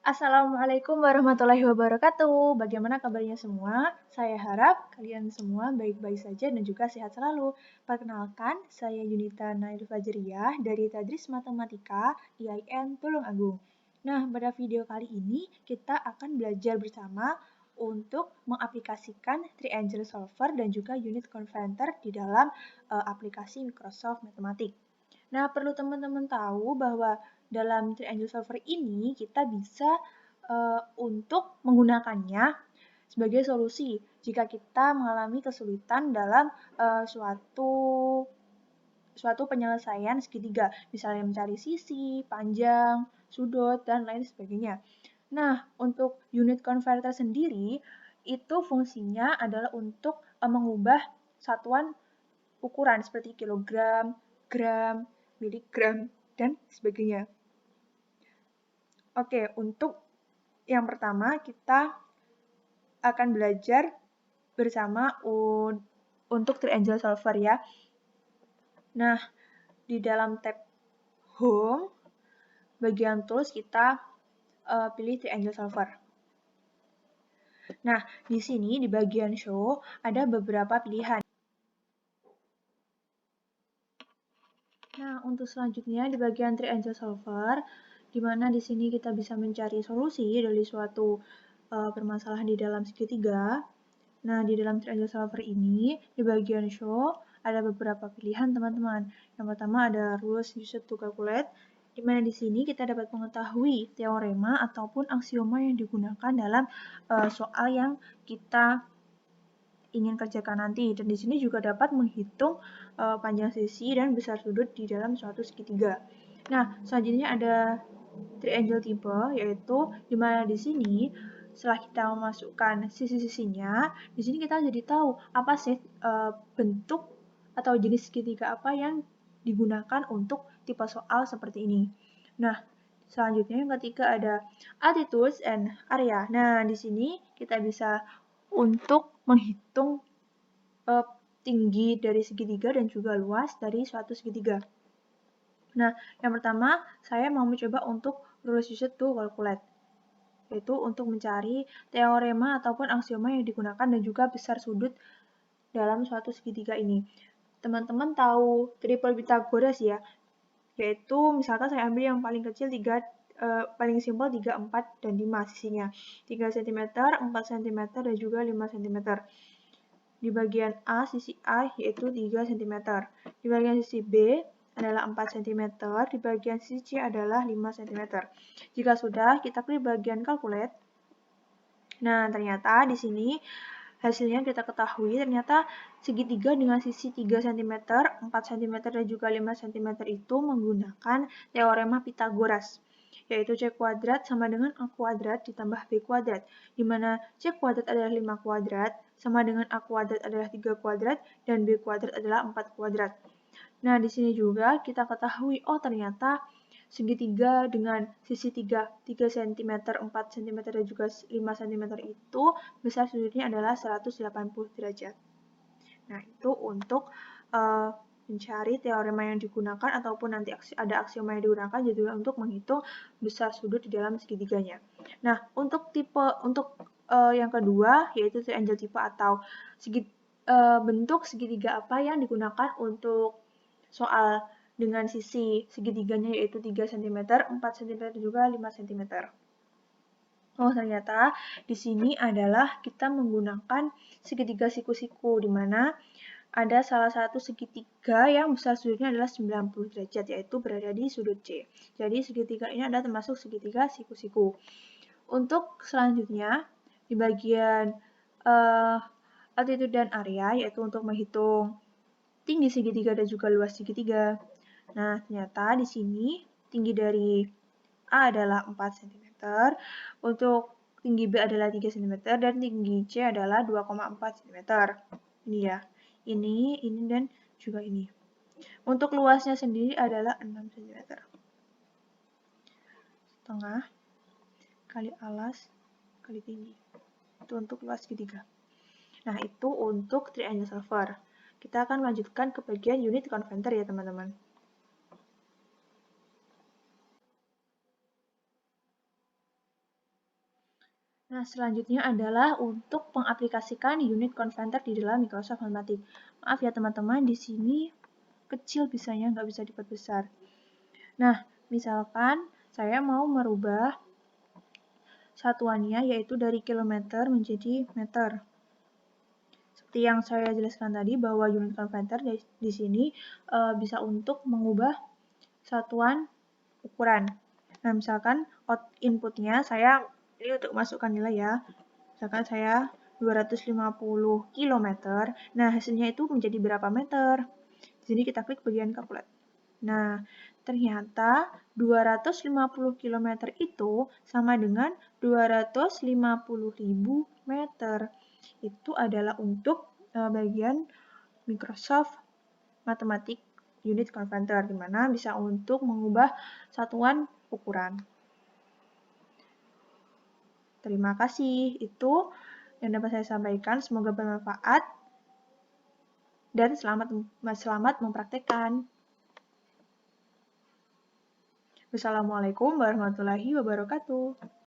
Assalamualaikum warahmatullahi wabarakatuh. Bagaimana kabarnya semua? Saya harap kalian semua baik-baik saja dan juga sehat selalu. Perkenalkan, saya Yunita Nail Fajriyah dari Tadris Matematika IAIN Tulungagung. Nah, pada video kali ini kita akan belajar bersama untuk mengaplikasikan Triangle Solver dan juga Unit Converter di dalam aplikasi Microsoft Mathematics. Nah, perlu teman-teman tahu bahwa dalam Triangle Solver ini kita bisa untuk menggunakannya sebagai solusi jika kita mengalami kesulitan dalam suatu penyelesaian segitiga, misalnya mencari sisi, panjang, sudut, dan lain sebagainya. Nah, untuk unit converter sendiri, itu fungsinya adalah untuk mengubah satuan ukuran seperti kilogram, gram, miligram, dan sebagainya. Oke, untuk yang pertama kita akan belajar bersama untuk Triangle Solver ya. Nah, di dalam tab Home, bagian Tools kita pilih Triangle Solver. Nah, di sini di bagian Show ada beberapa pilihan. Nah, untuk selanjutnya di bagian Triangle Solver, di mana di sini kita bisa mencari solusi dari suatu permasalahan di dalam segitiga. Nah, di dalam Triangle Solver ini, di bagian Show, ada beberapa pilihan teman-teman. Yang pertama ada Rules Used to Calculate, di mana di sini kita dapat mengetahui teorema ataupun aksioma yang digunakan dalam soal yang kita ingin kerjakan nanti. Dan di sini juga dapat menghitung panjang sisi dan besar sudut di dalam suatu segitiga. Nah, selanjutnya ada triangle type, yaitu di mana di sini setelah kita memasukkan sisi-sisinya, di sini kita jadi tahu apa sih bentuk atau jenis segitiga apa yang digunakan untuk tipe soal seperti ini. Nah, selanjutnya yang ketiga ada altitudes and area. Nah, di sini kita bisa untuk menghitung tinggi dari segitiga dan juga luas dari suatu segitiga. Nah, yang pertama saya mau mencoba untuk rules used to calculate, yaitu untuk mencari teorema ataupun aksioma yang digunakan dan juga besar sudut dalam suatu segitiga ini. Teman-teman tahu triple Pythagoras ya, yaitu misalkan saya ambil yang paling kecil paling simpel 3, 4, dan 5 sisinya. 3 cm, 4 cm, dan juga 5 cm. Di bagian A, sisi A yaitu 3 cm. Di bagian sisi B adalah 4 cm, di bagian sisi C adalah 5 cm. Jika sudah, kita klik bagian calculate. Nah, ternyata di sini hasilnya kita ketahui ternyata segitiga dengan sisi 3 cm, 4 cm, dan juga 5 cm itu menggunakan teorema Pythagoras, yaitu C kuadrat sama dengan A kuadrat ditambah B kuadrat, di mana C kuadrat adalah 5 kuadrat, sama dengan A kuadrat adalah 3 kuadrat, dan B kuadrat adalah 4 kuadrat. Nah, di sini juga kita ketahui, oh ternyata segitiga dengan sisi 3 cm, 4 cm, dan juga 5 cm itu besar sudutnya adalah 180 derajat. Nah, itu untuk mencari teorema yang digunakan ataupun nanti ada aksioma yang digunakan jadi untuk menghitung besar sudut di dalam segitiganya. Nah, untuk yang kedua yaitu triangle type atau bentuk segitiga apa yang digunakan untuk soal dengan sisi segitiganya yaitu 3 cm, 4 cm, dan juga 5 cm. Oh, ternyata di sini adalah kita menggunakan segitiga siku-siku, di mana ada salah satu segitiga yang besar sudutnya adalah 90 derajat, yaitu berada di sudut C. Jadi segitiga ini adalah termasuk segitiga siku-siku. Untuk selanjutnya, di bagian altitude dan area, yaitu untuk menghitung tinggi segitiga dan juga luas segitiga. Nah, ternyata di sini tinggi dari A adalah 4 cm, untuk tinggi B adalah 3 cm, dan tinggi C adalah 2,4 cm. Ini ya, ini, dan juga ini. Untuk luasnya sendiri adalah 6 cm. Setengah kali alas kali tinggi. Itu untuk luas segitiga. Nah, itu untuk triangle solver. Kita akan lanjutkan ke bagian unit converter ya, teman-teman. Nah, selanjutnya adalah untuk mengaplikasikan unit converter di dalam Microsoft Matematik. Maaf ya teman-teman, di sini kecil bisanya, nggak bisa diperbesar. Nah, misalkan saya mau merubah satuannya yaitu dari kilometer menjadi meter. Seperti yang saya jelaskan tadi bahwa unit converter di sini bisa untuk mengubah satuan ukuran. Nah, misalkan inputnya saya ini untuk masukkan nilai ya. Misalkan saya 250 km. Nah, hasilnya itu menjadi berapa meter? Di sini kita klik bagian calculate. Nah, ternyata 250 km itu sama dengan 250.000 meter. Itu adalah untuk bagian Microsoft Matematik Unit Converter, di mana bisa untuk mengubah satuan ukuran. Terima kasih. Itu yang dapat saya sampaikan. Semoga bermanfaat dan selamat mempraktekkan. Wassalamualaikum warahmatullahi wabarakatuh.